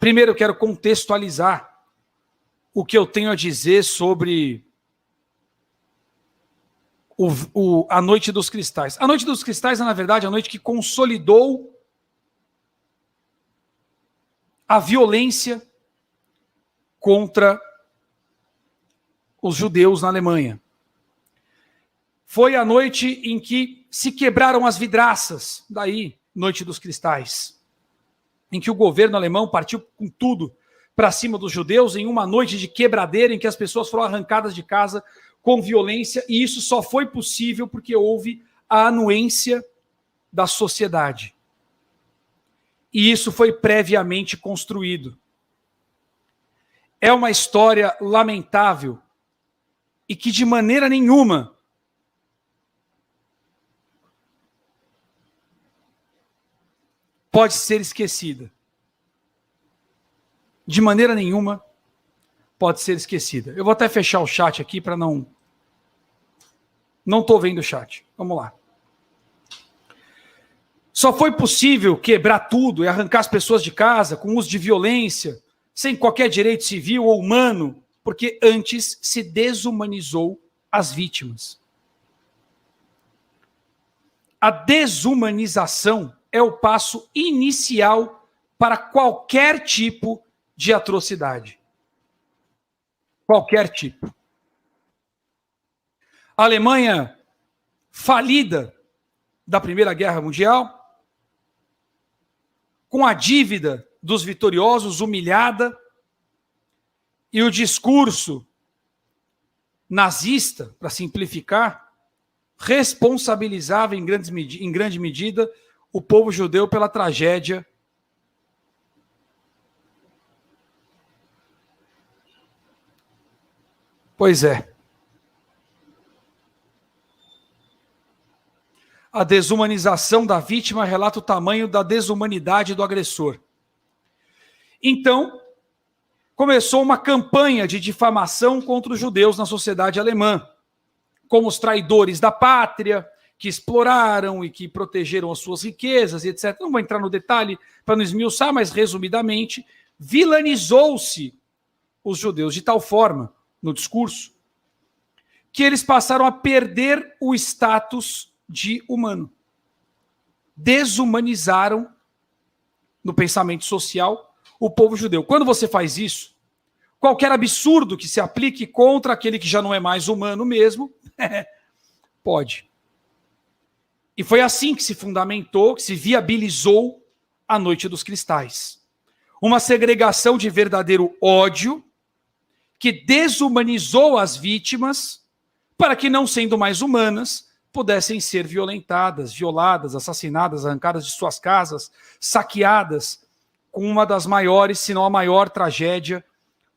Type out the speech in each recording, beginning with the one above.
Primeiro, eu quero contextualizar o que eu tenho a dizer sobre a Noite dos Cristais. A Noite dos Cristais é, na verdade, a noite que consolidou a violência contra os judeus na Alemanha. Foi a noite em que se quebraram as vidraças, daí Noite dos Cristais, em que o governo alemão partiu com tudo para cima dos judeus, em uma noite de quebradeira em que as pessoas foram arrancadas de casa com violência, e isso só foi possível porque houve a anuência da sociedade. E isso foi previamente construído. É uma história lamentável e que de maneira nenhuma pode ser esquecida. De maneira nenhuma pode ser esquecida. Eu vou até fechar o chat aqui para não estou vendo o chat. Vamos lá. Só foi possível quebrar tudo e arrancar as pessoas de casa com uso de violência, sem qualquer direito civil ou humano, porque antes se desumanizou as vítimas. A desumanização é o passo inicial para qualquer tipo de atrocidade. Qualquer tipo. A Alemanha falida da Primeira Guerra Mundial, com a dívida dos vitoriosos humilhada e o discurso nazista, para simplificar, responsabilizava em grande medida o povo judeu pela tragédia Pois é. A desumanização da vítima relata o tamanho da desumanidade do agressor. Então, começou uma campanha de difamação contra os judeus na sociedade alemã, como os traidores da pátria, que exploraram e que protegeram as suas riquezas, etc. Não vou entrar no detalhe para não esmiuçar, mas resumidamente, vilanizou-se os judeus de tal forma, no discurso, que eles passaram a perder o status de humano. Desumanizaram, no pensamento social, o povo judeu. Quando você faz isso, qualquer absurdo que se aplique contra aquele que já não é mais humano mesmo, pode. E foi assim que se fundamentou, que se viabilizou a Noite dos Cristais. Uma segregação de verdadeiro ódio que desumanizou as vítimas para que, não sendo mais humanas, pudessem ser violentadas, violadas, assassinadas, arrancadas de suas casas, saqueadas, com uma das maiores, se não a maior tragédia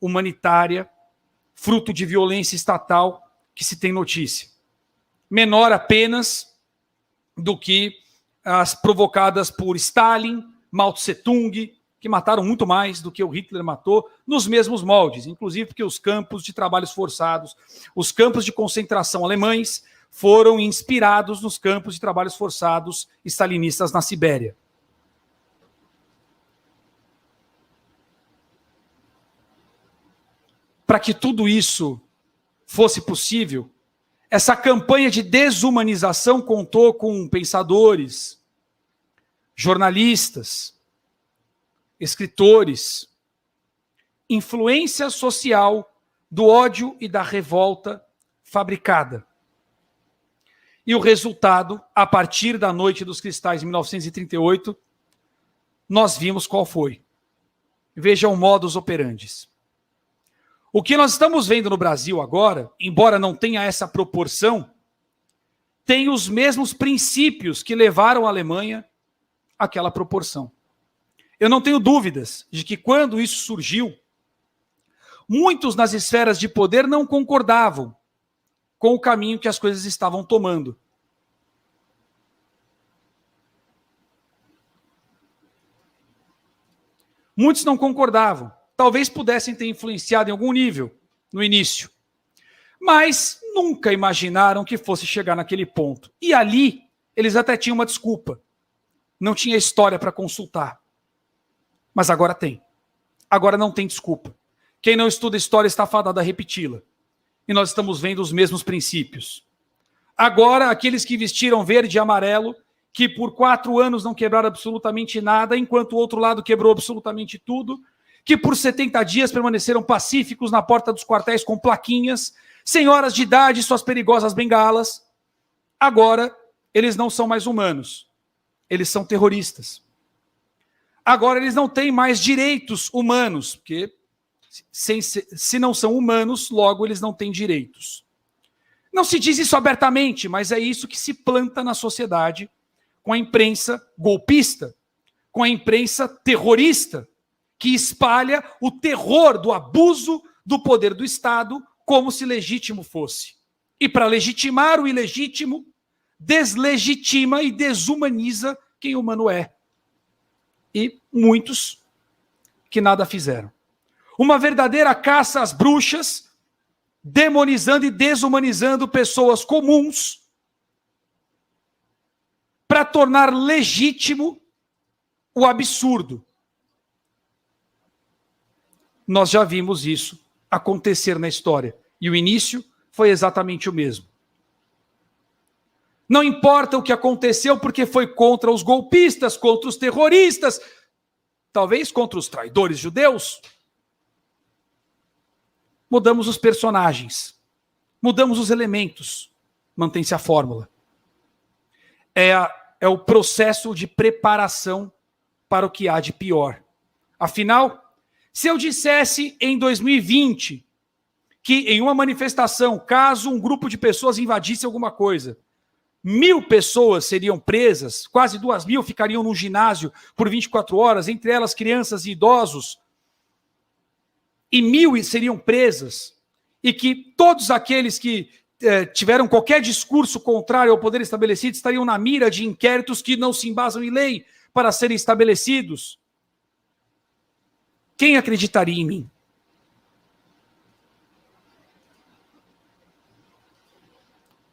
humanitária, fruto de violência estatal que se tem notícia. Menor apenas do que as provocadas por Stalin, Mao Tse-tung, que mataram muito mais do que o Hitler matou, nos mesmos moldes, inclusive porque os campos de trabalhos forçados, os campos de concentração alemães, foram inspirados nos campos de trabalhos forçados stalinistas na Sibéria. Para que tudo isso fosse possível, essa campanha de desumanização contou com pensadores, jornalistas, escritores, influência social do ódio e da revolta fabricada. E o resultado, a partir da Noite dos Cristais, em 1938, nós vimos qual foi. Vejam o modus operandi. O que nós estamos vendo no Brasil agora, embora não tenha essa proporção, tem os mesmos princípios que levaram a Alemanha àquela proporção. Eu não tenho dúvidas de que, quando isso surgiu, muitos nas esferas de poder não concordavam com o caminho que as coisas estavam tomando. Muitos não concordavam. Talvez pudessem ter influenciado em algum nível no início. Mas nunca imaginaram que fosse chegar naquele ponto. E ali, eles até tinham uma desculpa. Não tinha história para consultar. Mas agora tem. Agora não tem desculpa. Quem não estuda história está fadado a repeti-la. E nós estamos vendo os mesmos princípios. Agora, aqueles que vestiram verde e amarelo, que por 4 anos não quebraram absolutamente nada, enquanto o outro lado quebrou absolutamente tudo, que por 70 dias permaneceram pacíficos na porta dos quartéis com plaquinhas, senhoras de idade e suas perigosas bengalas, agora eles não são mais humanos, eles são terroristas. Agora eles não têm mais direitos humanos, porque se não são humanos, logo eles não têm direitos. Não se diz isso abertamente, mas é isso que se planta na sociedade com a imprensa golpista, com a imprensa terrorista, que espalha o terror do abuso do poder do Estado como se legítimo fosse. E para legitimar o ilegítimo, deslegitima e desumaniza quem humano é. E muitos que nada fizeram. Uma verdadeira caça às bruxas, demonizando e desumanizando pessoas comuns para tornar legítimo o absurdo. Nós já vimos isso acontecer na história. E o início foi exatamente o mesmo. Não importa o que aconteceu, porque foi contra os golpistas, contra os terroristas, talvez contra os traidores judeus. Mudamos os personagens, mudamos os elementos, mantém-se a fórmula. É o processo de preparação para o que há de pior. Afinal, se eu dissesse em 2020 que em uma manifestação, caso um grupo de pessoas invadisse alguma coisa, 1.000 pessoas seriam presas, quase 2.000 ficariam num ginásio por 24 horas, entre elas crianças e idosos, e 1.000 seriam presas, e que todos aqueles que tiveram qualquer discurso contrário ao poder estabelecido estariam na mira de inquéritos que não se embasam em lei para serem estabelecidos. Quem acreditaria em mim?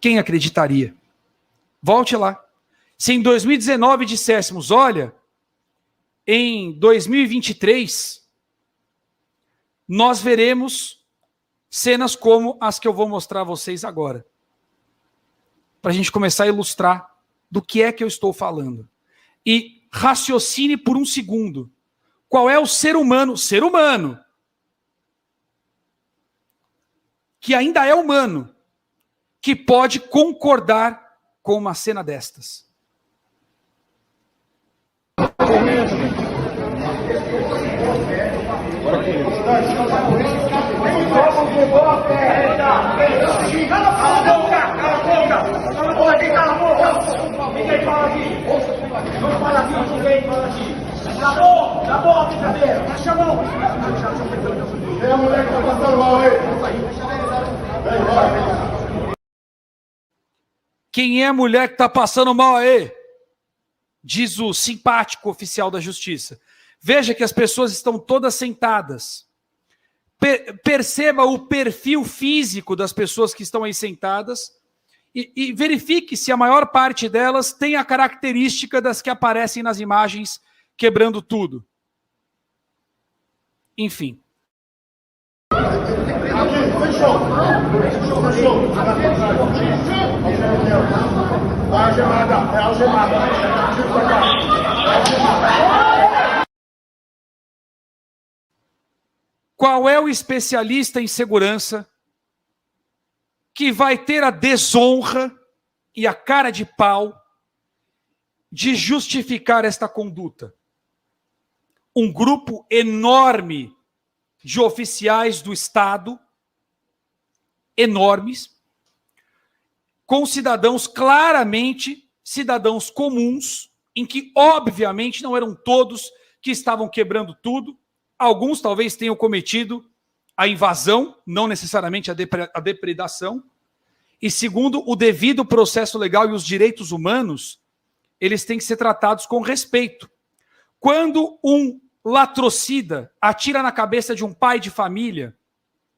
Quem acreditaria? Volte lá. Se em 2019 disséssemos, olha, em 2023, nós veremos cenas como as que eu vou mostrar a vocês agora. Para a gente começar a ilustrar do que é que eu estou falando. E raciocine por um segundo. Qual é o ser humano, que ainda é humano, que pode concordar com uma cena destas? Ninguém fala aqui. Não fala aqui, ninguém fala aqui. Acabou a brincadeira. Baixa a mão. Tem a mulher que tá passando mal aí. Quem é a mulher que está passando mal aí? Diz o simpático oficial da justiça. Veja que as pessoas estão todas sentadas. Perceba o perfil físico das pessoas que estão aí sentadas e verifique se a maior parte delas tem a característica das que aparecem nas imagens quebrando tudo. Enfim. Qual é o especialista em segurança que vai ter a desonra e a cara de pau de justificar esta conduta? Um grupo enorme de oficiais do Estado, enormes, com cidadãos claramente cidadãos comuns, em que obviamente não eram todos que estavam quebrando tudo. Alguns talvez tenham cometido a invasão, não necessariamente a depredação. E segundo, o devido processo legal e os direitos humanos, eles têm que ser tratados com respeito. Quando um latrocida atira na cabeça de um pai de família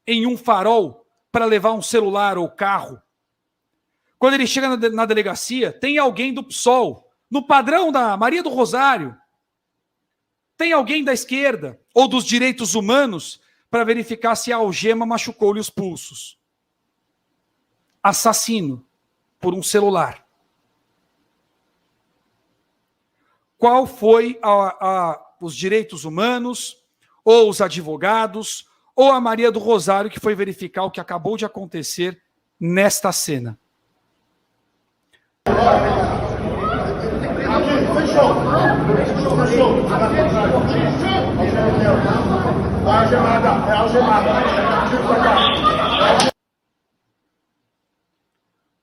em um farol para levar um celular ou carro, quando ele chega na delegacia, tem alguém do PSOL, no padrão da Maria do Rosário, Tem alguém da esquerda ou dos direitos humanos para verificar se a algema machucou-lhe os pulsos. Assassino por um celular. Qual foi os direitos humanos, ou os advogados, ou a Maria do Rosário que foi verificar o que acabou de acontecer nesta cena?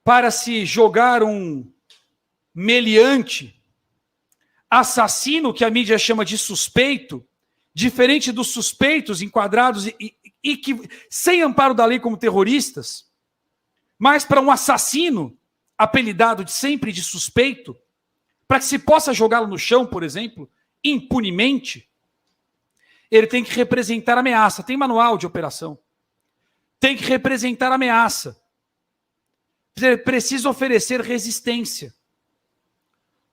Para se jogar um meliante, assassino, que a mídia chama de suspeito, diferente dos suspeitos enquadrados e que sem amparo da lei como terroristas, mas para um assassino apelidado sempre de suspeito, para que se possa jogá-lo no chão, por exemplo, impunemente, ele tem que representar ameaça. Tem manual de operação. Tem que representar ameaça. Precisa oferecer resistência.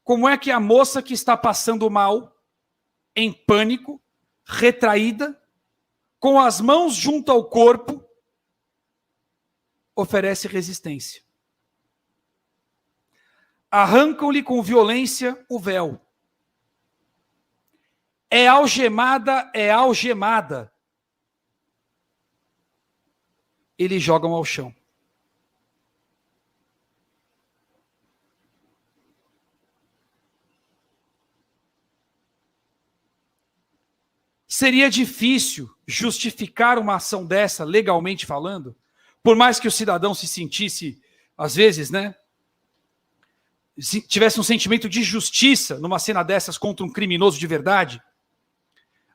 Como é que a moça que está passando mal, em pânico, retraída, com as mãos junto ao corpo, oferece resistência? Arrancam-lhe com violência o véu. É algemada, é algemada. Eles jogam ao chão. Seria difícil justificar uma ação dessa, legalmente falando, por mais que o cidadão se sentisse, às vezes, né, tivesse um sentimento de justiça numa cena dessas contra um criminoso de verdade.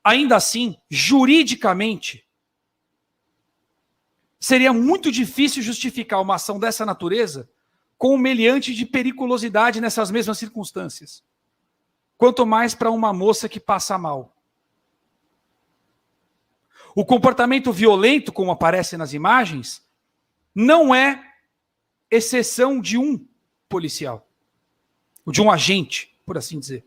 Ainda assim, juridicamente, seria muito difícil justificar uma ação dessa natureza com um meliante de periculosidade nessas mesmas circunstâncias. Quanto mais para uma moça que passa mal. O comportamento violento, como aparece nas imagens, não é exceção de um policial, ou de um agente, por assim dizer.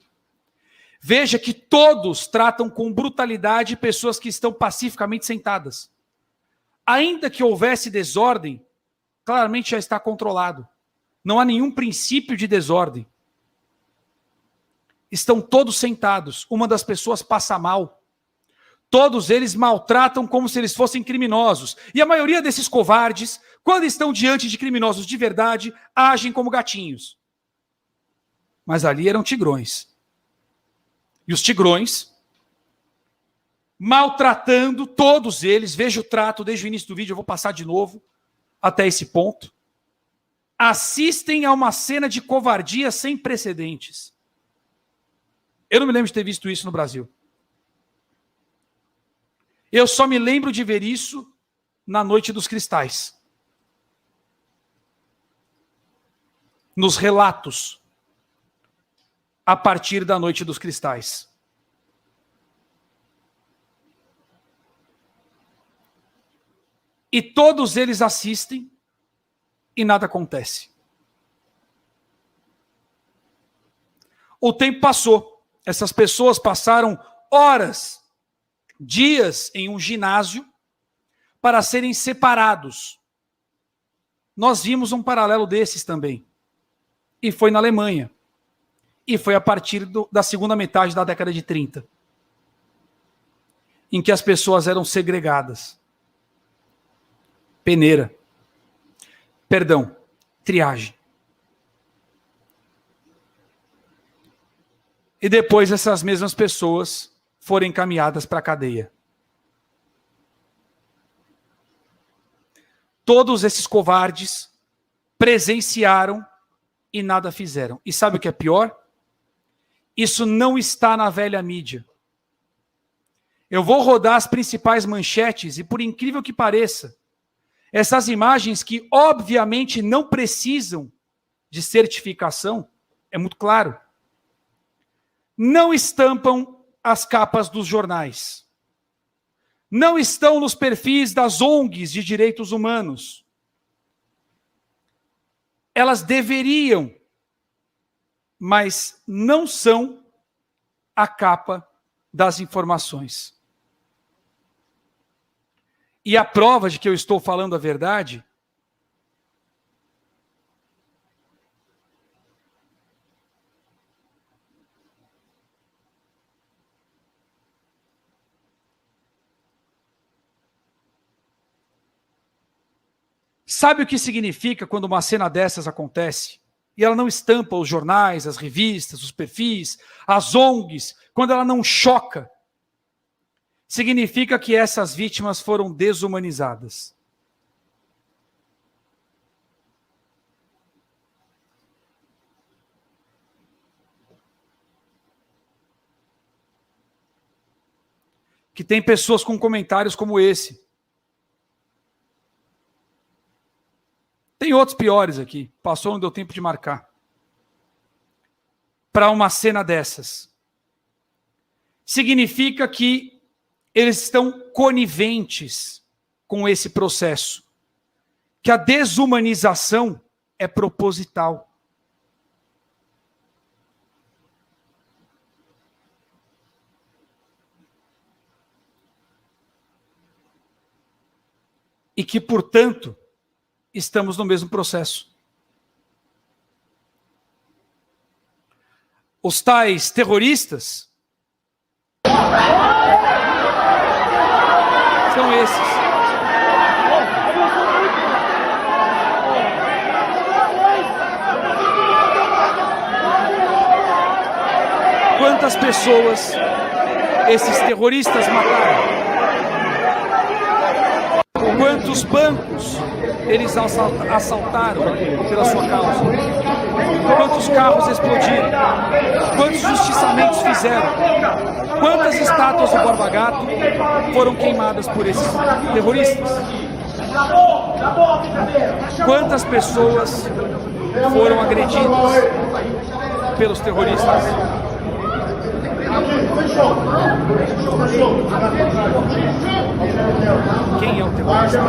Veja que todos tratam com brutalidade pessoas que estão pacificamente sentadas. Ainda que houvesse desordem, claramente já está controlado. Não há nenhum princípio de desordem. Estão todos sentados. Uma das pessoas passa mal. Todos eles maltratam como se eles fossem criminosos. E a maioria desses covardes, quando estão diante de criminosos de verdade, agem como gatinhos. Mas ali eram tigrões. E os tigrões, maltratando todos eles, veja o trato desde o início do vídeo, eu vou passar de novo até esse ponto, assistem a uma cena de covardia sem precedentes. Eu não me lembro de ter visto isso no Brasil. Eu só me lembro de ver isso na Noite dos Cristais. Nos relatos a partir da Noite dos Cristais. E todos eles assistem e nada acontece. O tempo passou. Essas pessoas passaram horas, dias em um ginásio para serem separados. Nós vimos um paralelo desses também. E foi na Alemanha. E foi a partir da segunda metade da década de 30. Em que as pessoas eram segregadas. Peneira. Perdão, triagem. E depois essas mesmas pessoas foram encaminhadas para a cadeia. Todos esses covardes presenciaram e nada fizeram. E sabe o que é pior? Isso não está na velha mídia. Eu vou rodar as principais manchetes e, por incrível que pareça, essas imagens que obviamente não precisam de certificação, é muito claro, não estampam as capas dos jornais. Não estão nos perfis das ONGs de direitos humanos. Elas deveriam, mas não são a capa das informações. E a prova de que eu estou falando a verdade sabe o que significa quando uma cena dessas acontece? E ela não estampa os jornais, as revistas, os perfis, as ONGs, quando ela não choca, significa que essas vítimas foram desumanizadas. Que tem pessoas com comentários como esse. Tem outros piores aqui. Passou, não deu tempo de marcar. Para uma cena dessas. Significa que eles estão coniventes com esse processo. Que a desumanização é proposital. E que, portanto, estamos no mesmo processo. Os tais terroristas são esses. Quantas pessoas esses terroristas mataram? Quantos bancos eles assaltaram pela sua causa? Quantos carros explodiram? Quantos justiçamentos fizeram? Quantas estátuas do Borba Gato foram queimadas por esses terroristas? Quantas pessoas foram agredidas pelos terroristas? Quem é o terrorista?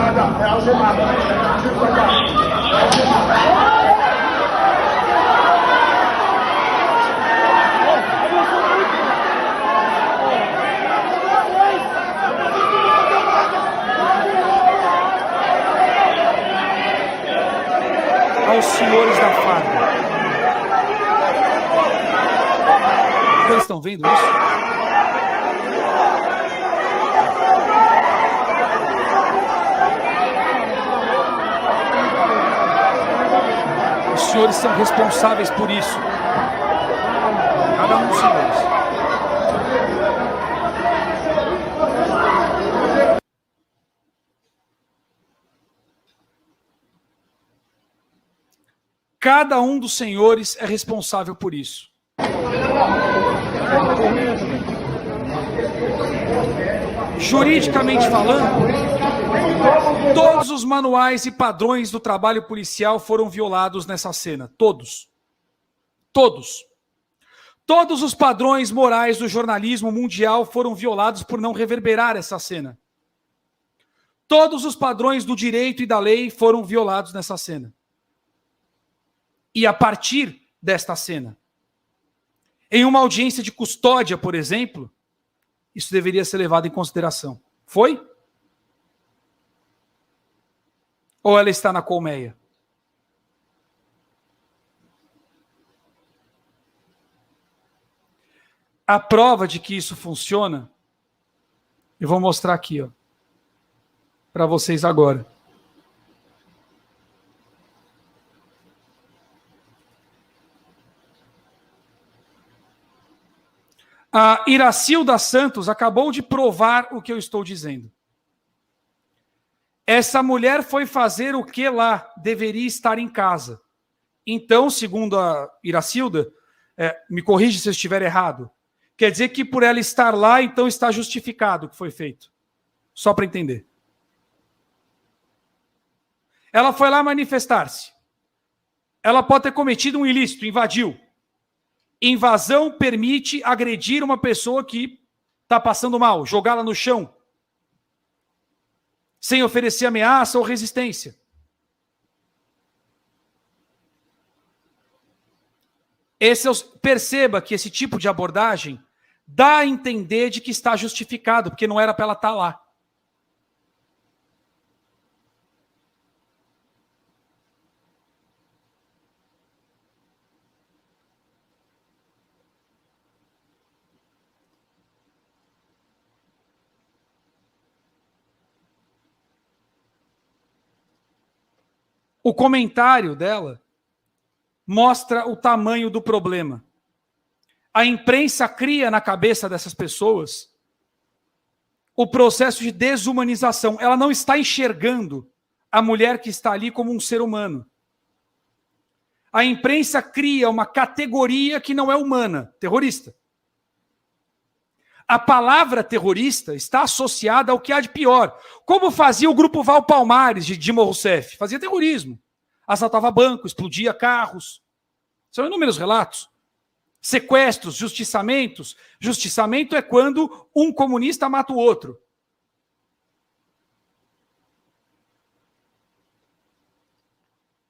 Aos senhores da farda. Vocês estão vendo isso? Os senhores são responsáveis por isso. Cada um dos senhores. Cada um dos senhores é responsável por isso. Juridicamente falando, todos os manuais e padrões do trabalho policial foram violados nessa cena. Todos. Todos. Todos os padrões morais do jornalismo mundial foram violados por não reverberar essa cena. Todos os padrões do direito e da lei foram violados nessa cena. E a partir desta cena, em uma audiência de custódia, por exemplo, isso deveria ser levado em consideração. Foi? Ou ela está na colmeia? A prova de que isso funciona, eu vou mostrar aqui, ó, para vocês agora. A Iracilda Santos acabou de provar o que eu estou dizendo. Essa mulher foi fazer o que lá? Deveria estar em casa. Então, segundo a Iracilda, me corrige se eu estiver errado, quer dizer que por ela estar lá, então está justificado o que foi feito. Só para entender. Ela foi lá manifestar-se. Ela pode ter cometido um ilícito, invadiu. Invasão permite agredir uma pessoa que está passando mal, jogá-la no chão, sem oferecer ameaça ou resistência. Perceba que esse tipo de abordagem dá a entender de que está justificado, porque não era para ela estar lá. O comentário dela mostra o tamanho do problema. A imprensa cria na cabeça dessas pessoas o processo de desumanização. Ela não está enxergando a mulher que está ali como um ser humano. A imprensa cria uma categoria que não é humana, terrorista. A palavra terrorista está associada ao que há de pior. Como fazia o grupo Val Palmares de Dilma Rousseff? Fazia terrorismo. Assaltava banco, explodia carros. São inúmeros relatos. Sequestros, justiçamentos. Justiçamento é quando um comunista mata o outro.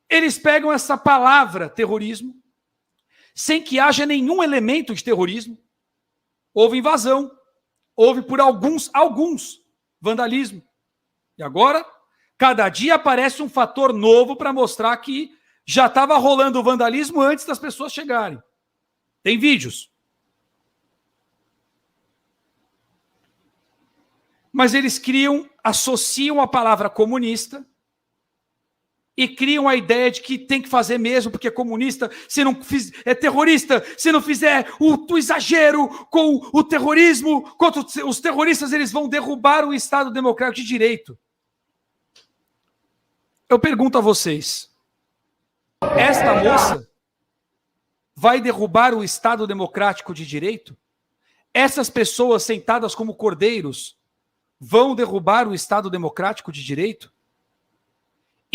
Eles pegam essa palavra terrorismo, sem que haja nenhum elemento de terrorismo. Houve invasão, houve por alguns vandalismo. E agora, cada dia aparece um fator novo para mostrar que já estava rolando o vandalismo antes das pessoas chegarem. Tem vídeos. Mas eles associam a palavra comunista e criam a ideia de que tem que fazer mesmo, porque é comunista, se não é terrorista, se não fizer o exagero com o terrorismo, contra os terroristas, eles vão derrubar o Estado Democrático de Direito. Eu pergunto a vocês, esta moça vai derrubar o Estado Democrático de Direito? Essas pessoas sentadas como cordeiros vão derrubar o Estado Democrático de Direito?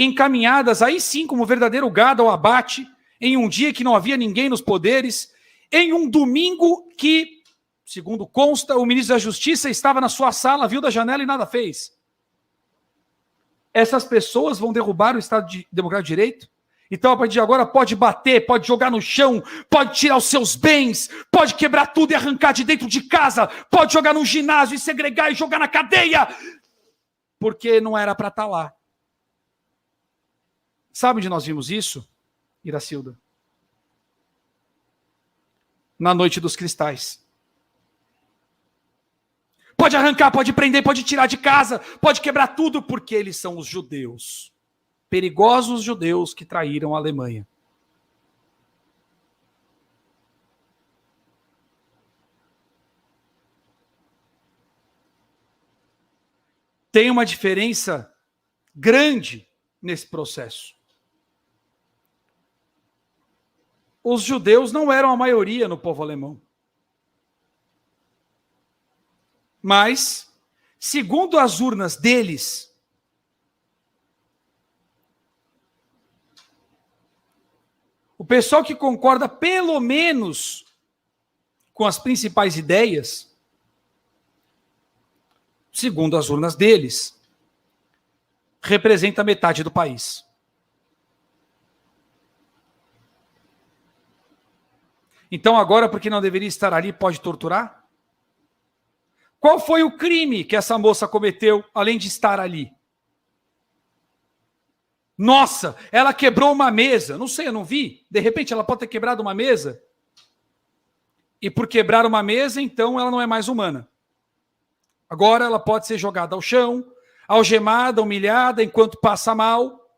Encaminhadas aí sim como verdadeiro gado ao abate, em um dia que não havia ninguém nos poderes, em um domingo que, segundo consta, o ministro da Justiça estava na sua sala, viu da janela e nada fez. Essas pessoas vão derrubar o Estado Democrático de Direito? Então, a partir de agora, pode bater, pode jogar no chão, pode tirar os seus bens, pode quebrar tudo e arrancar de dentro de casa, pode jogar no ginásio e segregar e jogar na cadeia, porque não era para estar lá. Sabe onde nós vimos isso, Iracilda? Na Noite dos Cristais. Pode arrancar, pode prender, pode tirar de casa, pode quebrar tudo, porque eles são os judeus. Perigosos judeus que traíram a Alemanha. Tem uma diferença grande nesse processo. Os judeus não eram a maioria no povo alemão. Mas, segundo as urnas deles, o pessoal que concorda pelo menos com as principais ideias, segundo as urnas deles, representa metade do país. Então agora, porque não deveria estar ali, pode torturar? Qual foi o crime que essa moça cometeu, além de estar ali? Nossa, ela quebrou uma mesa. Não sei, eu não vi. De repente ela pode ter quebrado uma mesa. E por quebrar uma mesa, então ela não é mais humana. Agora ela pode ser jogada ao chão, algemada, humilhada, enquanto passa mal,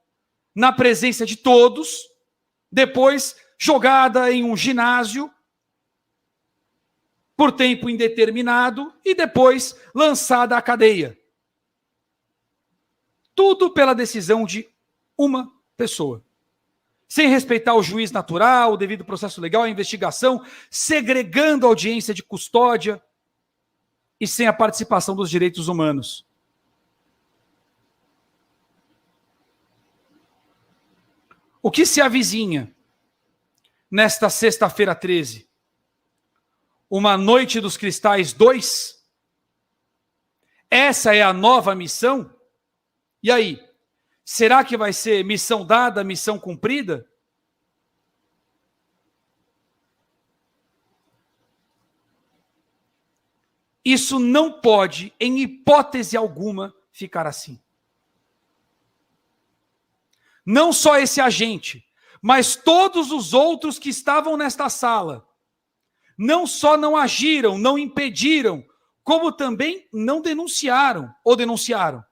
na presença de todos, depois jogada em um ginásio por tempo indeterminado e depois lançada à cadeia. Tudo pela decisão de uma pessoa. Sem respeitar o juiz natural, o devido processo legal, a investigação, segregando a audiência de custódia e sem a participação dos direitos humanos. O que se avizinha nesta sexta-feira 13? Uma Noite dos Cristais 2? Essa é a nova missão? E aí? Será que vai ser missão dada, missão cumprida? Isso não pode, em hipótese alguma, ficar assim. Não só esse agente, mas todos os outros que estavam nesta sala, não só não agiram, não impediram, como também não denunciaram ou denunciaram.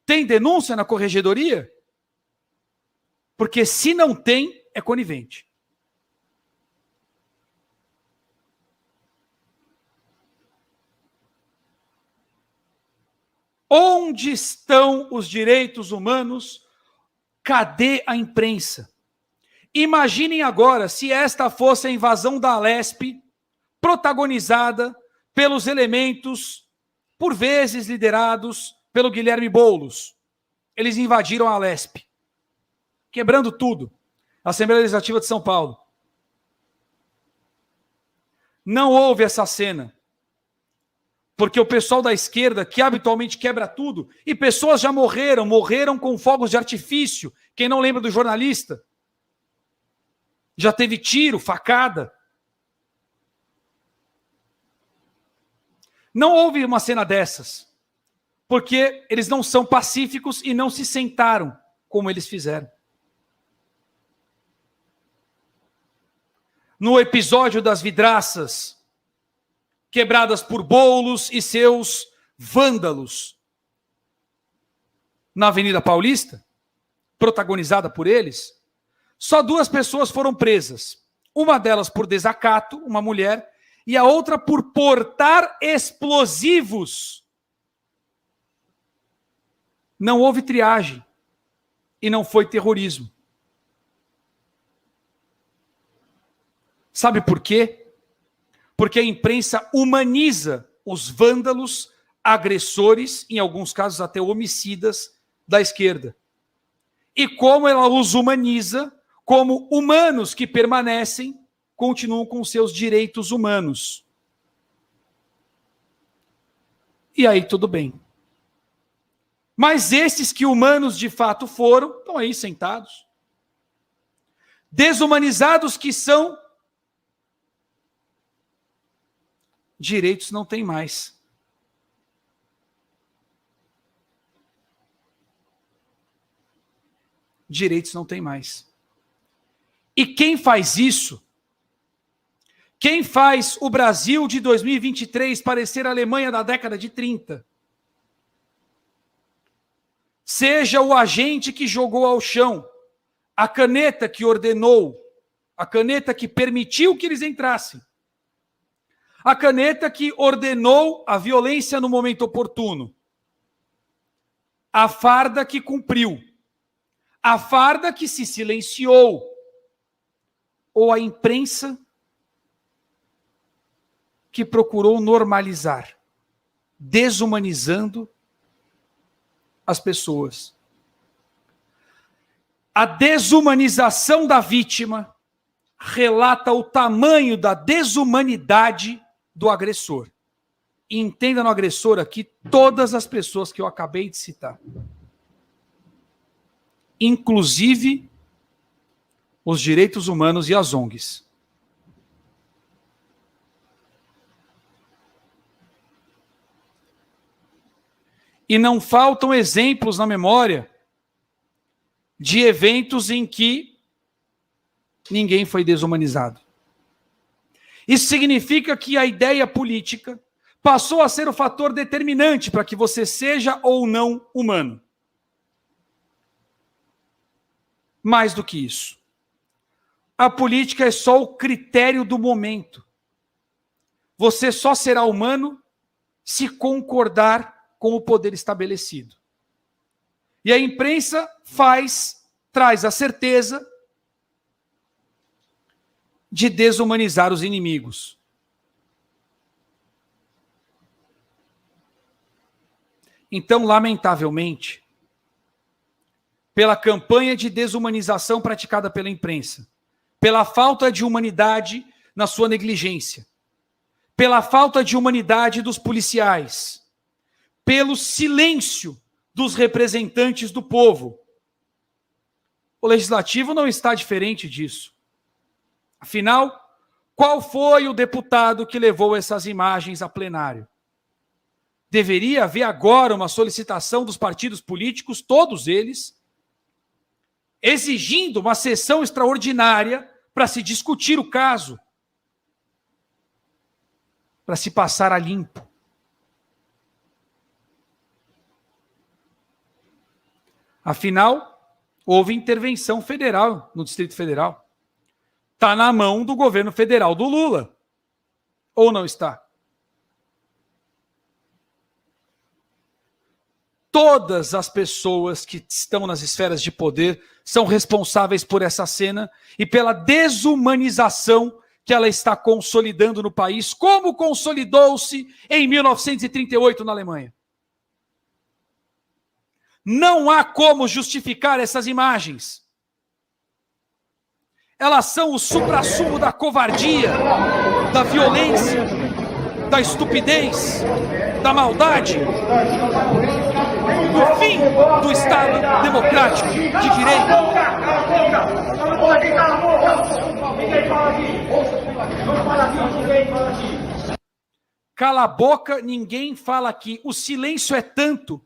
Tem denúncia na corregedoria? Porque se não tem, é conivente. Onde estão os direitos humanos? Cadê a imprensa? Imaginem agora se esta fosse a invasão da Alesp, protagonizada pelos elementos, por vezes liderados pelo Guilherme Boulos. Eles invadiram a Alesp, quebrando tudo. Assembleia Legislativa de São Paulo. Não houve essa cena. Porque o pessoal da esquerda, que habitualmente quebra tudo, e pessoas já morreram com fogos de artifício. Quem não lembra do jornalista? Já teve tiro, facada. Não houve uma cena dessas, porque eles não são pacíficos e não se sentaram como eles fizeram. No episódio das vidraças, quebradas por Boulos e seus vândalos, na Avenida Paulista, protagonizada por eles, só 2 pessoas foram presas. Uma delas por desacato, uma mulher, e a outra por portar explosivos. Não houve triagem e não foi terrorismo. Sabe por quê? Porque a imprensa humaniza os vândalos, agressores, em alguns casos até homicidas, da esquerda. E como ela os humaniza, como humanos que permanecem, continuam com seus direitos humanos. E aí tudo bem. Mas esses que humanos de fato foram, estão aí sentados. Desumanizados que são, direitos não tem mais. Direitos não tem mais. E quem faz isso? Quem faz o Brasil de 2023 parecer a Alemanha da década de 30? Seja o agente que jogou ao chão, a caneta que ordenou, a caneta que permitiu que eles entrassem, a caneta que ordenou a violência no momento oportuno, a farda que cumpriu, a farda que se silenciou, ou a imprensa que procurou normalizar, desumanizando as pessoas. A desumanização da vítima relata o tamanho da desumanidade do agressor. E entenda no agressor aqui todas as pessoas que eu acabei de citar. Inclusive os direitos humanos e as ONGs. E não faltam exemplos na memória de eventos em que ninguém foi desumanizado. Isso significa que a ideia política passou a ser o fator determinante para que você seja ou não humano. Mais do que isso. A política é só o critério do momento. Você só será humano se concordar com o poder estabelecido. E a imprensa traz a certeza de desumanizar os inimigos. Então, lamentavelmente, pela campanha de desumanização praticada pela imprensa, pela falta de humanidade na sua negligência, pela falta de humanidade dos policiais, pelo silêncio dos representantes do povo, o legislativo não está diferente disso. Afinal, Qual foi o deputado que levou essas imagens a plenário? Deveria haver agora uma solicitação dos partidos políticos, todos eles, exigindo uma sessão extraordinária para se discutir o caso, para se passar a limpo. Afinal, houve intervenção federal no Distrito Federal. Está na mão do governo federal do Lula. Ou não está? Todas as pessoas que estão nas esferas de poder são responsáveis por essa cena e pela desumanização que ela está consolidando no país, como consolidou-se em 1938 na Alemanha. Não há como justificar essas imagens. Elas são o suprassumo da covardia, da violência, da estupidez, da maldade, do fim do Estado democrático de direito. Cala a boca, ninguém fala aqui. O silêncio é tanto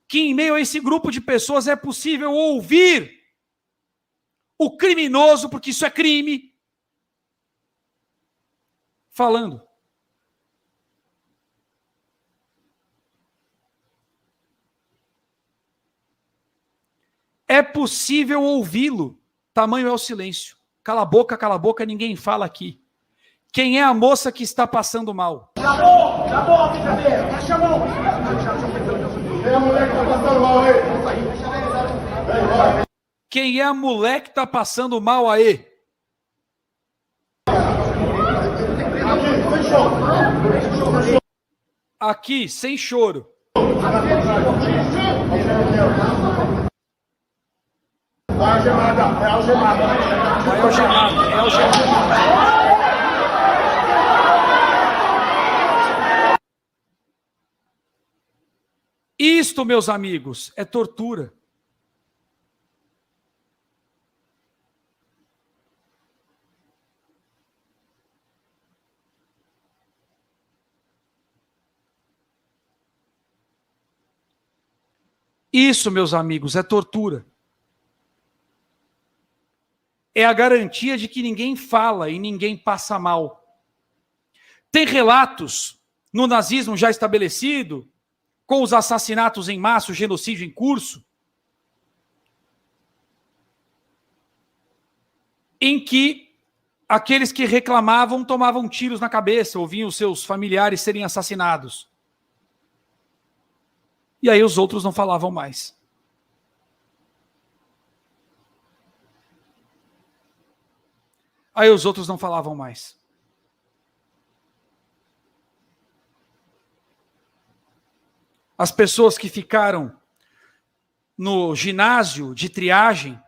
que em meio a esse grupo de pessoas é possível ouvir o criminoso, porque isso é crime, falando. É possível ouvi-lo, tamanho é o silêncio. Cala a boca, ninguém fala aqui. Quem é a moça que está passando mal? Acabou a brincadeira, baixa a mão. É a mulher que está passando mal aí. Quem é a mulher que está passando mal aí? Aqui, sem choro. Vai algemada, é algemada. Vai algemado, é algemado. Isto, meus amigos, é tortura. Isso, meus amigos, é tortura. É a garantia de que ninguém fala e ninguém passa mal. Tem relatos no nazismo já estabelecido, com os assassinatos em massa, o genocídio em curso, em que aqueles que reclamavam tomavam tiros na cabeça, ouviam os seus familiares serem assassinados. E aí os outros não falavam mais. Aí os outros não falavam mais. As pessoas que ficaram no ginásio de triagem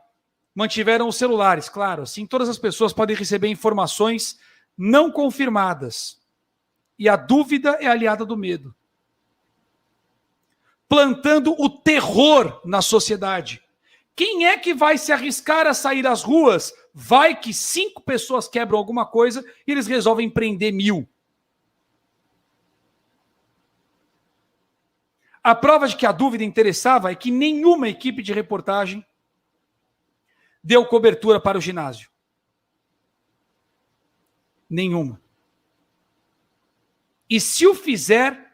mantiveram os celulares, claro. Assim, todas as pessoas podem receber informações não confirmadas. E a dúvida é aliada do medo. Plantando o terror na sociedade. Quem é que vai se arriscar a sair às ruas? Vai que 5 pessoas quebram alguma coisa e eles resolvem prender 1000. A prova de que a dúvida interessava é que nenhuma equipe de reportagem deu cobertura para o ginásio. Nenhuma. E se o fizer,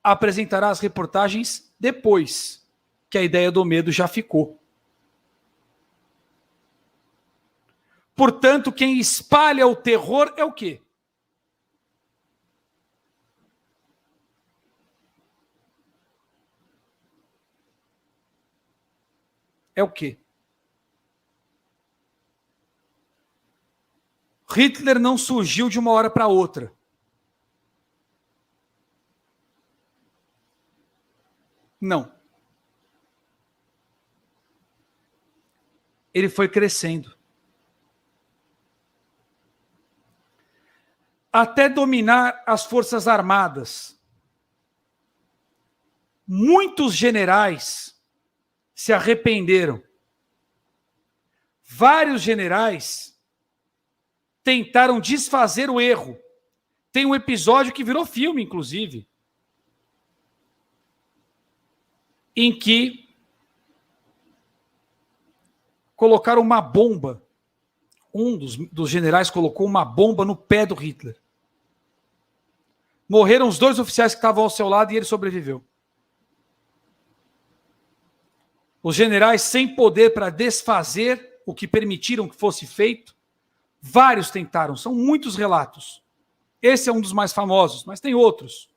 apresentará as reportagens depois que a ideia do medo já ficou. Portanto, quem espalha o terror é o quê? É o quê? Hitler não surgiu de uma hora para outra. Não. Ele foi crescendo. Até dominar as Forças Armadas. Muitos generais se arrependeram. Vários generais tentaram desfazer o erro. Tem um episódio que virou filme, inclusive, em que colocaram uma bomba. Um dos generais colocou uma bomba no pé do Hitler. Morreram os 2 oficiais que estavam ao seu lado e ele sobreviveu. Os generais sem poder para desfazer o que permitiram que fosse feito, vários tentaram, são muitos relatos. Esse é um dos mais famosos, mas tem outros.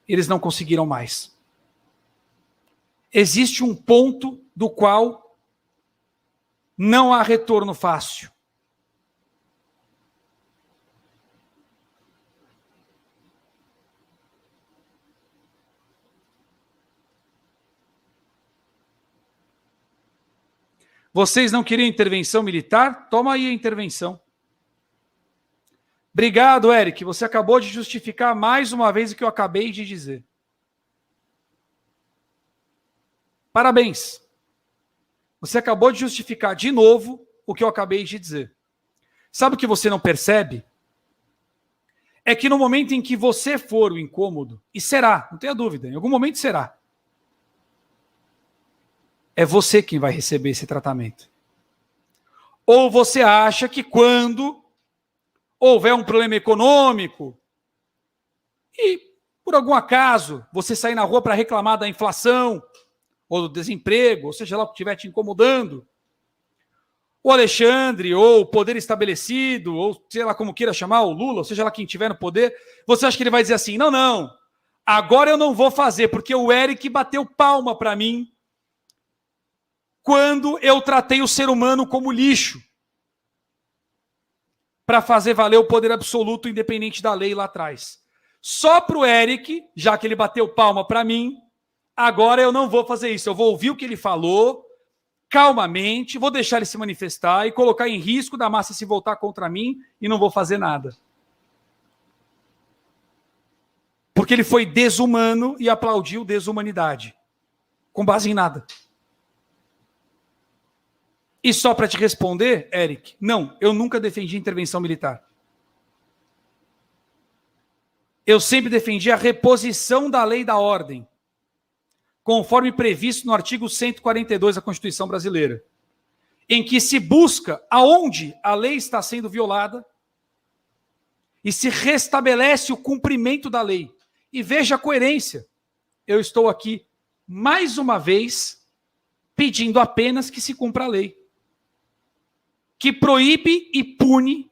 Eles não conseguiram mais. Existe um ponto do qual não há retorno fácil. Vocês não queriam intervenção militar? Toma aí a intervenção. Obrigado, Eric. Você acabou de justificar mais uma vez o que eu acabei de dizer. Parabéns. Você acabou de justificar de novo o que eu acabei de dizer. Sabe o que você não percebe? É que no momento em que você for o incômodo, e será, não tenha dúvida, em algum momento será, é você quem vai receber esse tratamento. Ou você acha que quando houver um problema econômico e, por algum acaso, você sair na rua para reclamar da inflação ou do desemprego, ou seja lá o que estiver te incomodando, o Alexandre, ou o poder estabelecido, ou sei lá como queira chamar, o Lula, ou seja lá quem estiver no poder, você acha que ele vai dizer assim, não, agora eu não vou fazer, porque o Eric bateu palma para mim quando eu tratei o ser humano como lixo para fazer valer o poder absoluto independente da lei lá atrás. Só para o Eric, já que ele bateu palma para mim, agora eu não vou fazer isso. Eu vou ouvir o que ele falou, calmamente, vou deixar ele se manifestar e colocar em risco da massa se voltar contra mim e não vou fazer nada. Porque ele foi desumano e aplaudiu desumanidade. Com base em nada. E só para te responder, Eric, não, eu nunca defendi intervenção militar. Eu sempre defendi a reposição da lei e da ordem, conforme previsto no artigo 142 da Constituição Brasileira, em que se busca aonde a lei está sendo violada e se restabelece o cumprimento da lei. E veja a coerência. Eu estou aqui, mais uma vez, pedindo apenas que se cumpra a lei, que proíbe e pune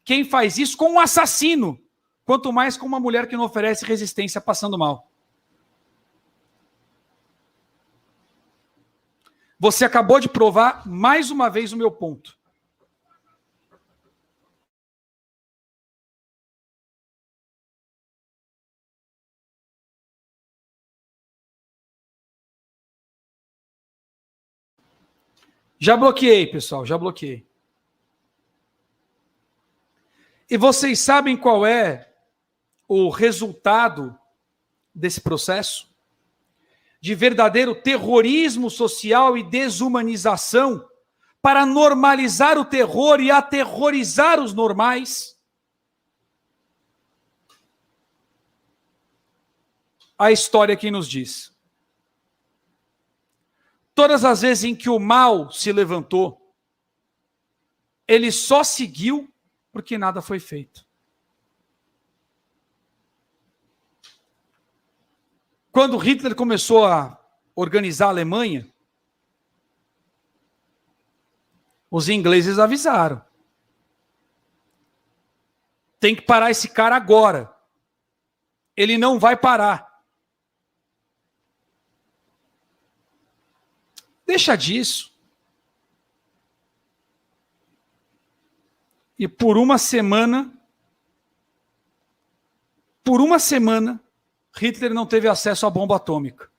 quem faz isso com um assassino, quanto mais com uma mulher que não oferece resistência passando mal. Você acabou de provar mais uma vez o meu ponto. Já bloqueei, pessoal, já bloqueei. E vocês sabem qual é o resultado desse processo? De verdadeiro terrorismo social e desumanização para normalizar o terror e aterrorizar os normais? A história quem nos diz. Todas as vezes em que o mal se levantou, ele só seguiu porque nada foi feito. Quando Hitler começou a organizar a Alemanha, os ingleses avisaram. Tem que parar esse cara agora. Ele não vai parar. Deixa disso. E por uma semana, Hitler não teve acesso à bomba atômica.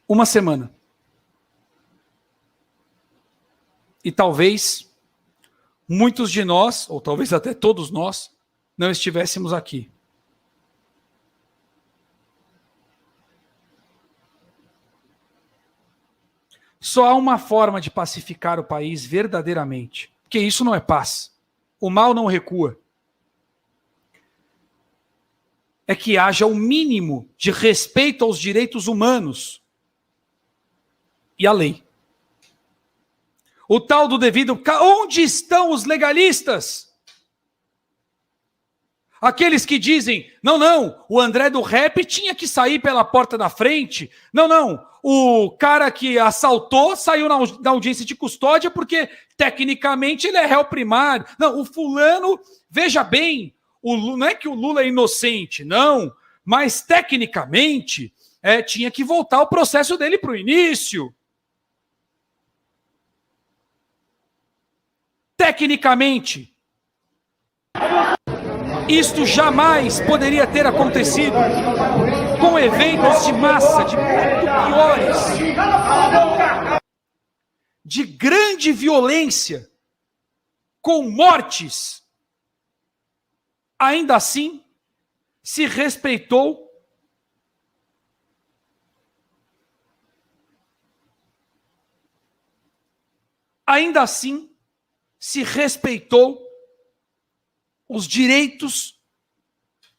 Uma semana. E talvez muitos de nós, ou talvez até todos nós, não estivéssemos aqui. Só há uma forma de pacificar o país verdadeiramente, porque isso não é paz. O mal não recua. É que haja o mínimo de respeito aos direitos humanos e à lei. O tal do devido... Onde estão os legalistas? Aqueles que dizem, não, o André do Rap tinha que sair pela porta da frente. Não, o cara que assaltou saiu na audiência de custódia porque, tecnicamente, ele é réu primário. Não, o fulano, veja bem, não é que o Lula é inocente, não, mas, tecnicamente, tinha que voltar o processo dele para o início. Tecnicamente, isto jamais poderia ter acontecido com eventos de massa, de muito piores, de grande violência, com mortes. Ainda assim, se respeitou os direitos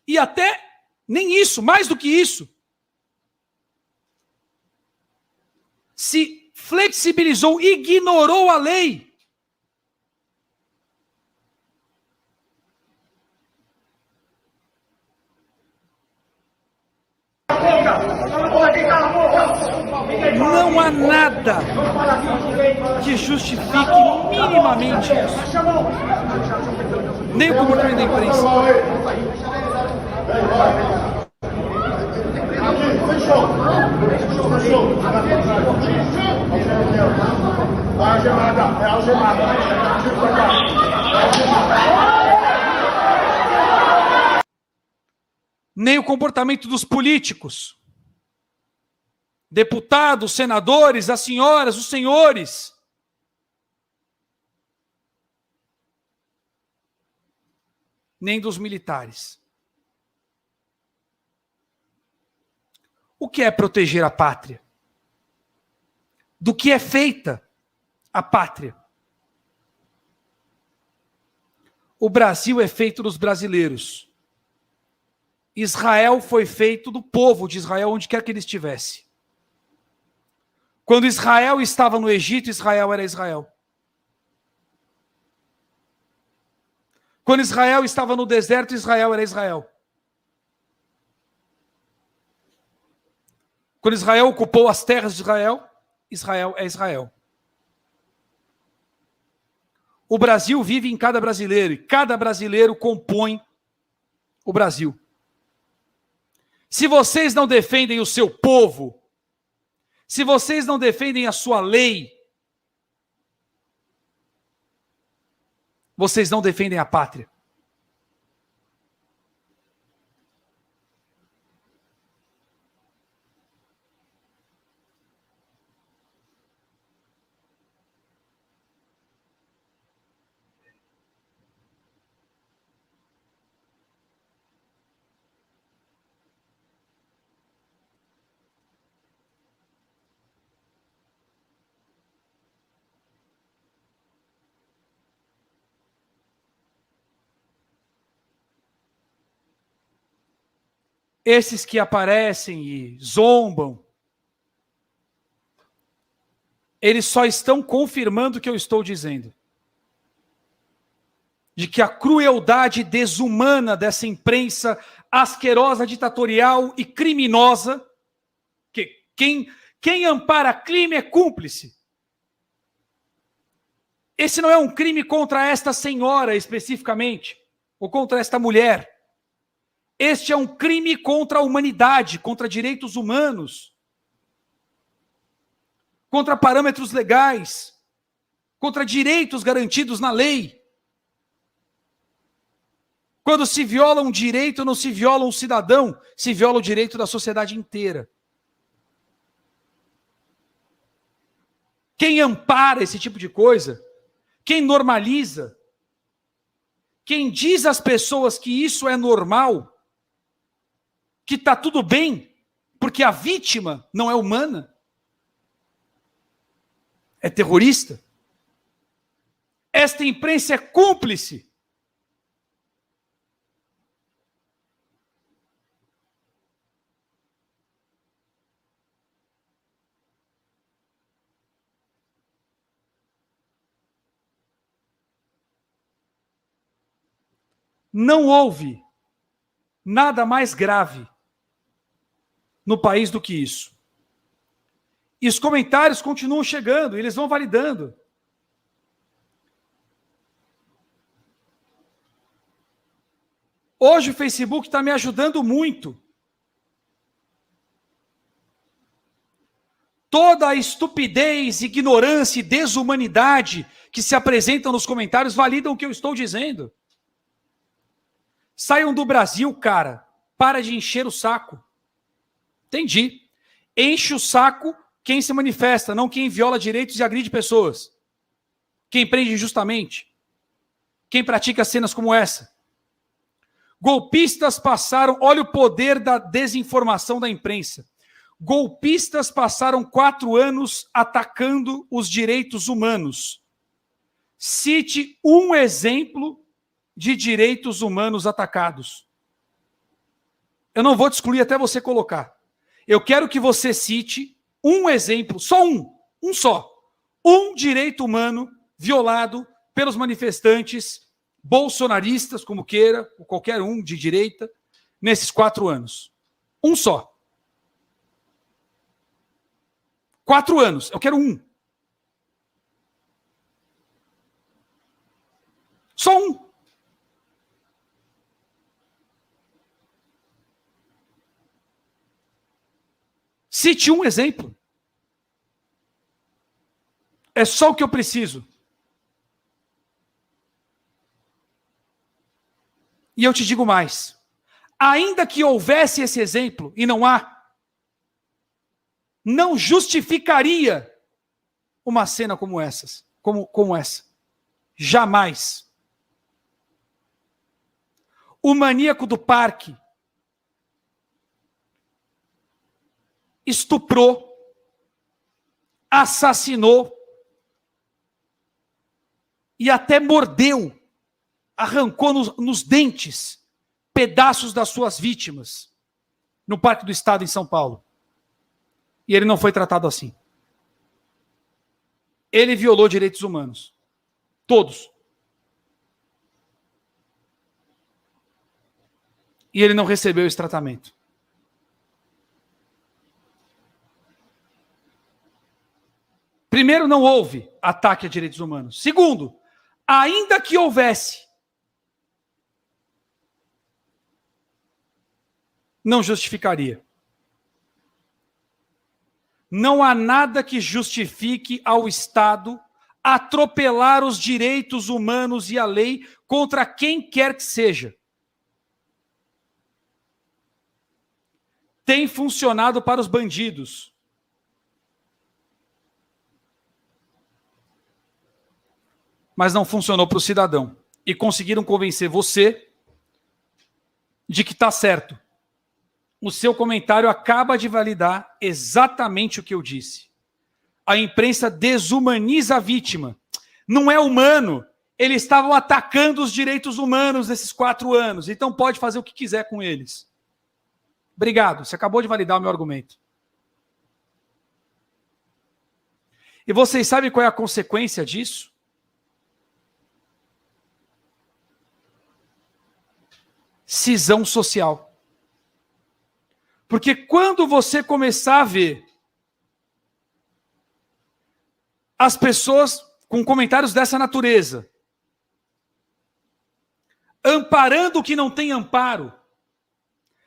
e até nem isso, mais do que isso, se flexibilizou, ignorou a lei. Não há nada que justifique minimamente isso. Nem o comportamento da imprensa. Nem o comportamento dos políticos. Deputados, senadores, as senhoras, os senhores. Nem dos militares. O que é proteger a pátria? Do que é feita a pátria? O Brasil é feito dos brasileiros. Israel foi feito do povo de Israel, onde quer que ele estivesse. Quando Israel estava no Egito, Israel era Israel. Quando Israel estava no deserto, Israel era Israel. Quando Israel ocupou as terras de Israel, Israel é Israel. O Brasil vive em cada brasileiro, e cada brasileiro compõe o Brasil. Se vocês não defendem o seu povo, se vocês não defendem a sua lei, vocês não defendem a pátria. Esses que aparecem e zombam, eles só estão confirmando o que eu estou dizendo. De que a crueldade desumana dessa imprensa asquerosa, ditatorial e criminosa, que quem ampara crime é cúmplice. Esse não é um crime contra esta senhora especificamente, ou contra esta mulher. Este é um crime contra a humanidade, contra direitos humanos, contra parâmetros legais, contra direitos garantidos na lei. Quando se viola um direito, não se viola um cidadão, se viola o direito da sociedade inteira. Quem ampara esse tipo de coisa, quem normaliza, quem diz às pessoas que isso é normal, que está tudo bem, porque a vítima não é humana, É terrorista? Esta imprensa é cúmplice. Não houve nada mais grave no país do que isso. E os comentários continuam chegando, eles vão validando. Hoje o Facebook está me ajudando muito. Toda a estupidez, ignorância e desumanidade que se apresentam nos comentários validam o que eu estou dizendo. Saiam do Brasil, cara. Para de encher o saco. Entendi. Enche o saco quem se manifesta, não quem viola direitos e agride pessoas. Quem prende injustamente. Quem pratica cenas como essa. Golpistas passaram... Olha o poder da desinformação da imprensa. Golpistas passaram 4 anos atacando os direitos humanos. Cite um exemplo de direitos humanos atacados. Eu não vou te excluir até você colocar. Eu quero que você cite um exemplo, só um só. Um direito humano violado pelos manifestantes bolsonaristas, como queira, ou qualquer um de direita, nesses 4 anos. Um só. 4 anos, eu quero um. Só um. Cite um exemplo. É só o que eu preciso. E eu te digo mais. Ainda que houvesse esse exemplo, e não há, não justificaria uma cena como essas, como essa. Jamais. O maníaco do parque estuprou, assassinou e até mordeu, arrancou nos dentes pedaços das suas vítimas no Parque do Estado em São Paulo. E ele não foi tratado assim. Ele violou direitos humanos. Todos. E ele não recebeu esse tratamento. Primeiro, não houve ataque a direitos humanos. Segundo, ainda que houvesse, não justificaria. Não há nada que justifique ao Estado atropelar os direitos humanos e a lei contra quem quer que seja. Tem funcionado para os bandidos. Mas não funcionou para o cidadão. E conseguiram convencer você de que está certo. O seu comentário acaba de validar exatamente o que eu disse. A imprensa desumaniza a vítima. Não é humano. Eles estavam atacando os direitos humanos nesses 4 anos. Então pode fazer o que quiser com eles. Obrigado. Você acabou de validar o meu argumento. E vocês sabem qual é a consequência disso? Cisão social. Porque quando você começar a ver as pessoas com comentários dessa natureza, amparando o que não tem amparo,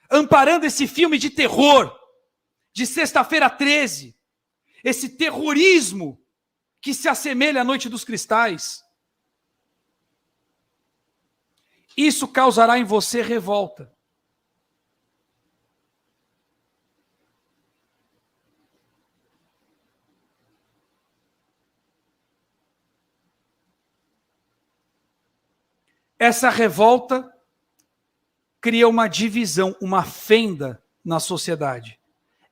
amparando esse filme de terror, de Sexta-feira 13, esse terrorismo que se assemelha à Noite dos Cristais, isso causará em você revolta. Essa revolta cria uma divisão, uma fenda na sociedade.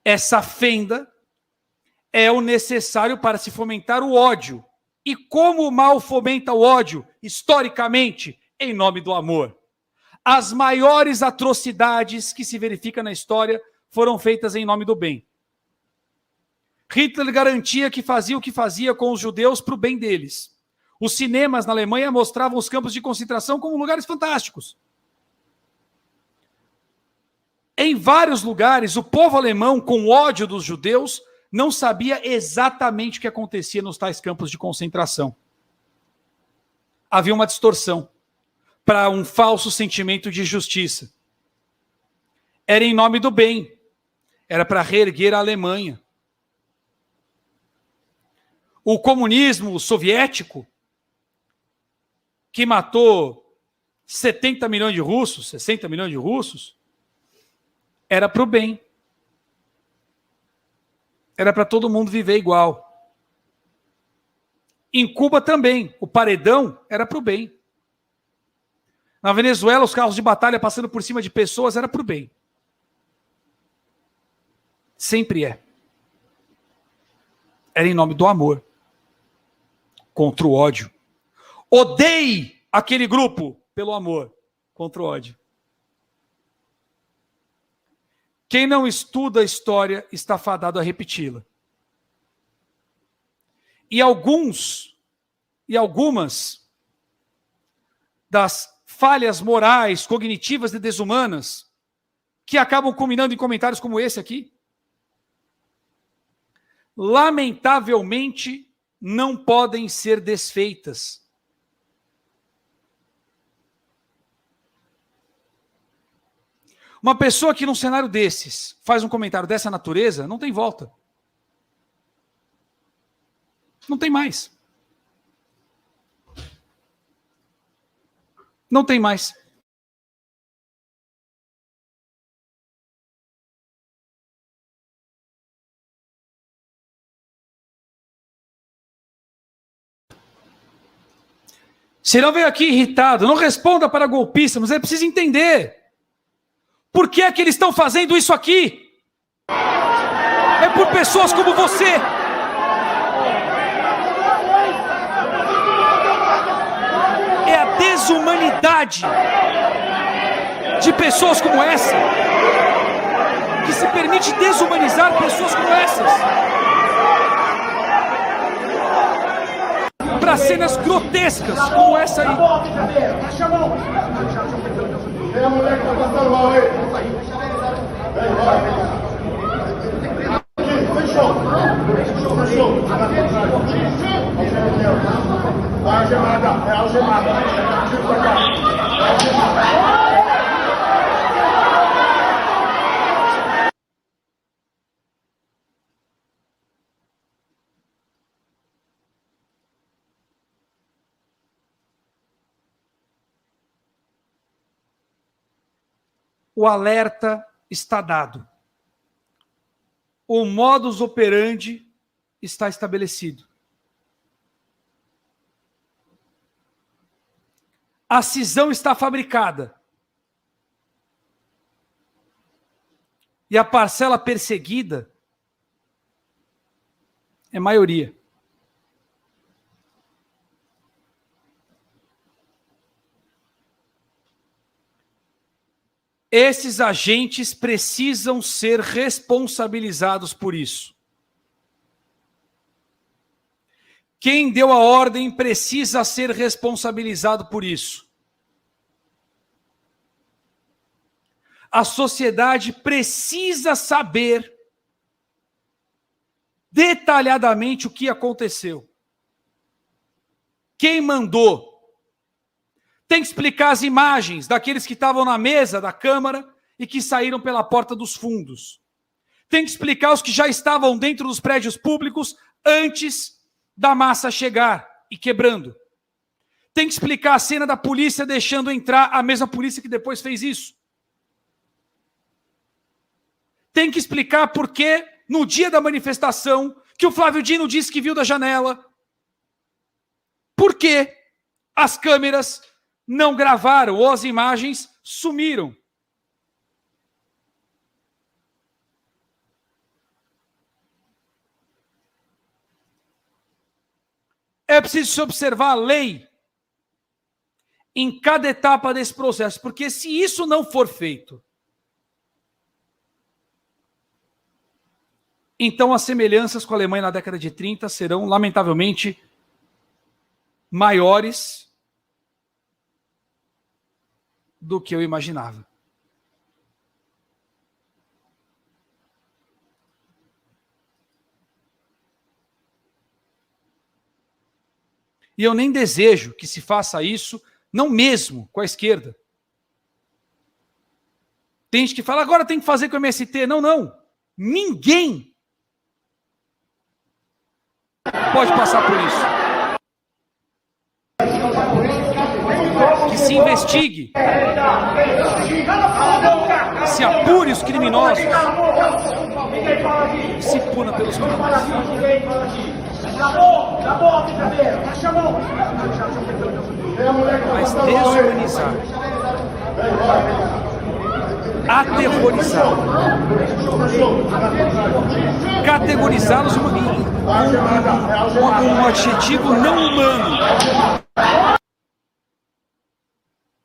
Essa fenda é o necessário para se fomentar o ódio. E como o mal fomenta o ódio, historicamente, em nome do amor? As maiores atrocidades que se verificam na história foram feitas em nome do bem. Hitler garantia que fazia o que fazia com os judeus para o bem deles. Os cinemas na Alemanha mostravam os campos de concentração como lugares fantásticos. Em vários lugares, o povo alemão, com ódio dos judeus, não sabia exatamente o que acontecia nos tais campos de concentração. Havia uma distorção para um falso sentimento de justiça. Era em nome do bem. Era para reerguer a Alemanha. O comunismo soviético, que matou 70 milhões de russos, 60 milhões de russos, era para o bem. Era para todo mundo viver igual. Em Cuba também, o paredão era para o bem. Na Venezuela, os carros de batalha passando por cima de pessoas era para o bem. Sempre é. Era em nome do amor. Contra o ódio. Odeie aquele grupo pelo amor. Contra o ódio. Quem não estuda a história está fadado a repeti-la. E algumas das falhas morais, cognitivas e desumanas que acabam culminando em comentários como esse aqui, lamentavelmente não podem ser desfeitas. Uma pessoa que num cenário desses faz um comentário dessa natureza, não tem volta. Não tem mais. Não tem mais. Se não veio aqui irritado, não responda para golpista, mas é preciso entender. Por que é que eles estão fazendo isso aqui? É por pessoas como você. É a desumanidade de pessoas como essa que se permite desumanizar pessoas como essas. Para cenas grotescas como essa aí. É a mulher que tá passando mal aí. Fechou. Vai algemada, é algemada. O alerta está dado. O modus operandi está estabelecido. A cisão está fabricada. E a parcela perseguida é maioria. Esses agentes precisam ser responsabilizados por isso. Quem deu a ordem precisa ser responsabilizado por isso. A sociedade precisa saber detalhadamente o que aconteceu. Quem mandou? Tem que explicar as imagens daqueles que estavam na mesa da Câmara e que saíram pela porta dos fundos. Tem que explicar os que já estavam dentro dos prédios públicos antes da massa chegar e quebrando. Tem que explicar a cena da polícia deixando entrar a mesma polícia que depois fez isso. Tem que explicar por que, no dia da manifestação, que o Flávio Dino disse que viu da janela, por que as câmeras não gravaram ou as imagens sumiram. É preciso se observar a lei em cada etapa desse processo, porque se isso não for feito, então as semelhanças com a Alemanha na década de 30 serão, lamentavelmente, maiores do que eu imaginava. E eu nem desejo que se faça isso, não mesmo com a esquerda. Tem gente que fala, agora tem que fazer com o MST. Não, não. Ninguém pode passar por isso. Que se investigue, se apure os criminosos, se puna pelos criminosos. Mas desumanizar, aterrorizar, categorizá-los com um adjetivo não humano,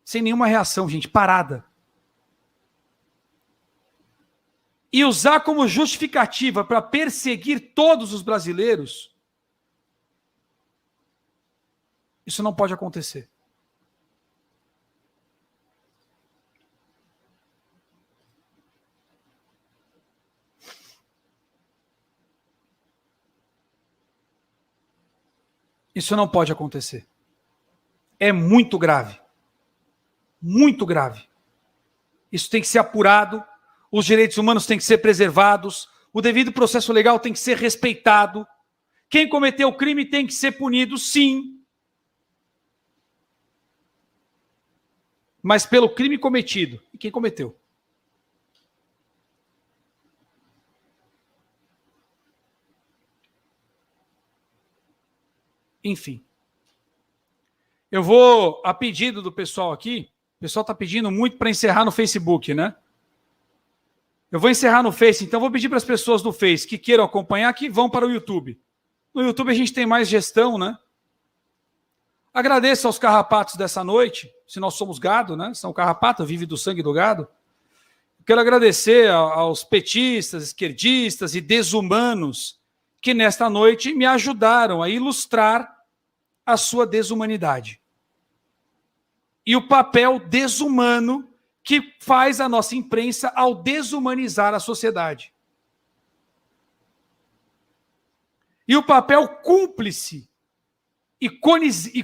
sem nenhuma reação, gente, parada. E usar como justificativa para perseguir todos os brasileiros, isso não pode acontecer. Isso não pode acontecer. É muito grave. Muito grave. Isso tem que ser apurado, os direitos humanos têm que ser preservados, o devido processo legal tem que ser respeitado, quem cometeu o crime tem que ser punido, sim. Mas pelo crime cometido. E quem cometeu? Enfim. Eu vou, a pedido do pessoal aqui, o pessoal está pedindo muito para encerrar no Facebook, né? Eu vou encerrar no Face, então vou pedir para as pessoas do Face que queiram acompanhar, que vão para o YouTube. No YouTube a gente tem mais gestão, né? Agradeço aos carrapatos dessa noite, se nós somos gado, né? São carrapatos, vive do sangue do gado. Quero agradecer aos petistas, esquerdistas e desumanos que nesta noite me ajudaram a ilustrar a sua desumanidade. E o papel desumano que faz a nossa imprensa ao desumanizar a sociedade. E o papel cúmplice e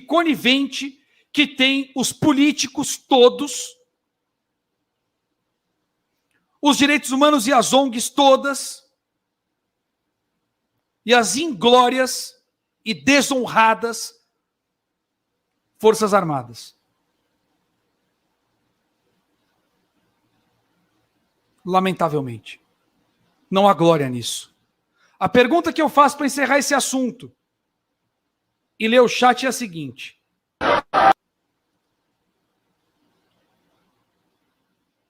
conivente que tem os políticos todos, os direitos humanos e as ONGs todas, e as inglórias e desonradas Forças Armadas. Lamentavelmente. Não há glória nisso. A pergunta que eu faço para encerrar esse assunto e ler o chat é a seguinte.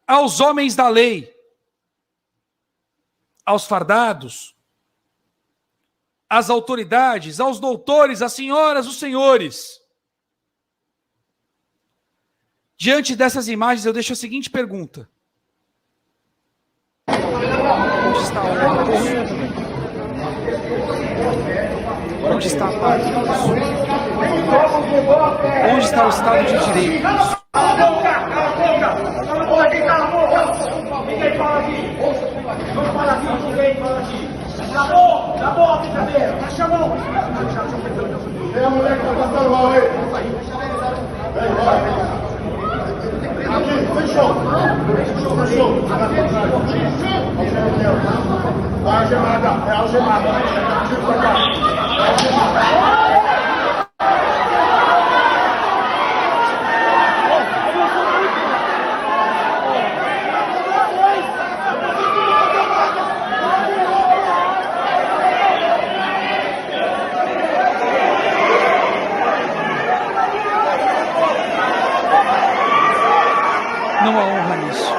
Aos homens da lei, aos fardados, às autoridades, aos doutores, às senhoras, os senhores. Diante dessas imagens, eu deixo a seguinte pergunta. Onde está a honra? Onde está a paz? Onde está o Estado de Direito? Cala a boca! Ninguém fala aqui! Não fala aqui, ninguém fala aqui! Acabou a brincadeira! Baixa a mão! É a mulher que tá passando mal aí! Vem, vai! Aqui, fechou! Fechou! Vai algemada! É algemada! Tira pra cá! Algemada! Não há honra nisso.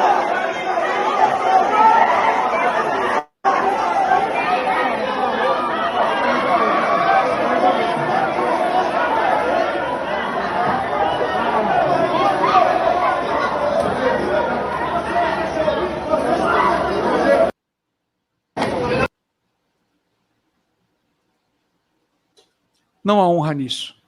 Não há honra nisso.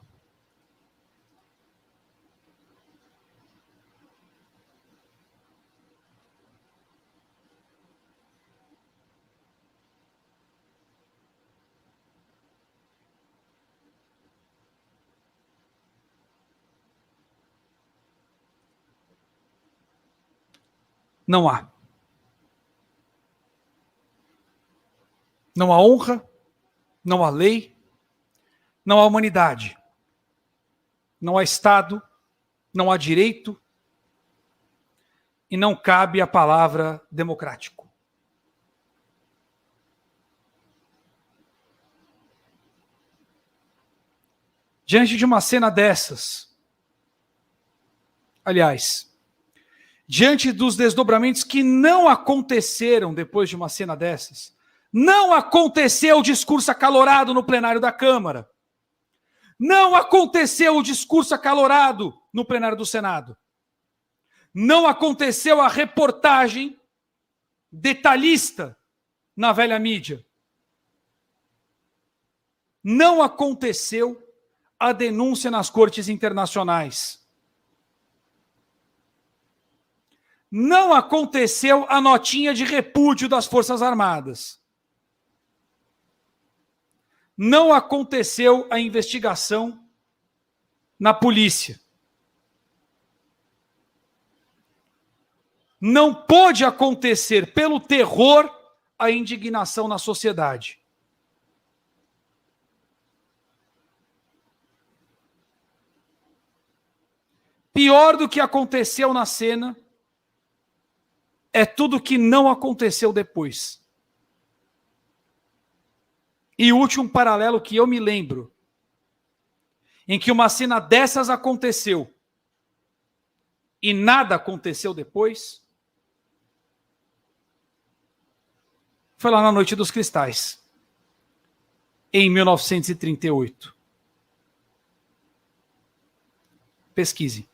Não há. Não há honra, não há lei, não há humanidade, não há Estado, não há direito e não cabe a palavra democrático. Diante de uma cena dessas, aliás, diante dos desdobramentos que não aconteceram depois de uma cena dessas, não aconteceu o discurso acalorado no plenário da Câmara. Não aconteceu o discurso acalorado no plenário do Senado. Não aconteceu a reportagem detalhista na velha mídia. Não aconteceu a denúncia nas cortes internacionais. Não aconteceu a notinha de repúdio das Forças Armadas. Não aconteceu a investigação na polícia. Não pôde acontecer pelo terror a indignação na sociedade. Pior do que aconteceu na cena é tudo que não aconteceu depois. E o último paralelo que eu me lembro, em que uma cena dessas aconteceu e nada aconteceu depois, foi lá na Noite dos Cristais, em 1938. Pesquise.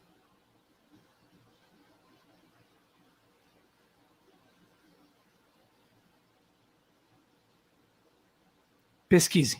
Pesquise.